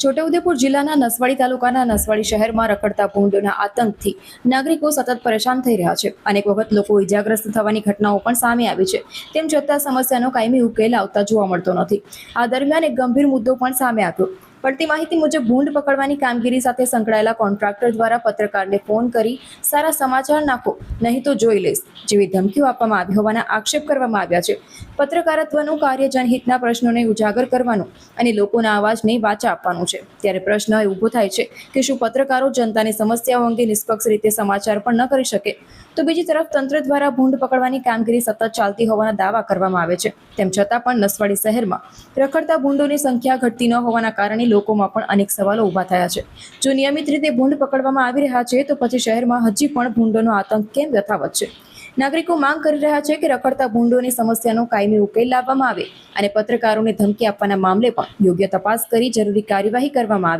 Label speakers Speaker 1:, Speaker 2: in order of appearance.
Speaker 1: છોટાઉદેપુર જિલ્લાના નસવાડી તાલુકાના નસવાડી શહેરમાં રખડતા ભૂંડના આતંકથી નાગરિકો સતત પરેશાન થઈ રહ્યા છે. અનેક વખત લોકો ઇજાગ્રસ્ત થવાની ઘટનાઓ પણ સામે આવી છે. તેમ છતાં સમસ્યાનો કાયમી ઉકેલ આવતા જોવા મળતો નથી. આ દરમિયાન એક ગંભીર મુદ્દો પણ સામે આવ્યો. પડતી માહિતી મુજબ ભૂંડ પકડવાની કામગીરી સાથે સંકળાયેલા કોન્ટ્રાક્ટર દ્વારા પત્રકારને ફોન કરી સારા સમાચાર નાખો, નહીં તો જોઈ લઈશ જેવી ધમકીઓ આપવામાં આવી હોવાના આક્ષેપ કરવામાં આવ્યા છે. પત્રકારત્વનું કાર્ય જનહિતના પ્રશ્નોને ઉજાગર કરવાનું અને લોકોના અવાજને વાચા આપવાનું છે. ત્યારે પ્રશ્ન એ ઊભો થાય છે કે શું પત્રકારો જનતાની સમસ્યાઓ અંગે નિષ્પક્ષ રીતે સમાચાર પણ ન કરી શકે? તો બીજી તરફ તંત્ર દ્વારા ભૂંડ પકડવાની કામગીરી સતત ચાલતી હોવાના દાવા કરવામાં આવે છે. તેમ છતાં પણ નસવાડી શહેરમાં રખડતા ભૂંડોની સંખ્યા ઘટતી ન હોવાના કારણે લોકોમાં પણ અનેક સવાલો ઊભા થયા છે. જો નિયમિત રીતે ભૂંડ પકડવામાં આવી રહ્યા છે તો પછી શહેરમાં હજી પણ ભૂંડોનો આતંક કેમ યથાવત છે? નાગરિકો માંગ કરી રહ્યા છે કે રખડતા ભૂંડોની સમસ્યાનો કાયમી ઉકેલ લાવવામાં આવે અને પત્રકારોને ધમકી આપવાના મામલે પણ યોગ્ય તપાસ કરી જરૂરી કાર્યવાહી કરવામાં આવે.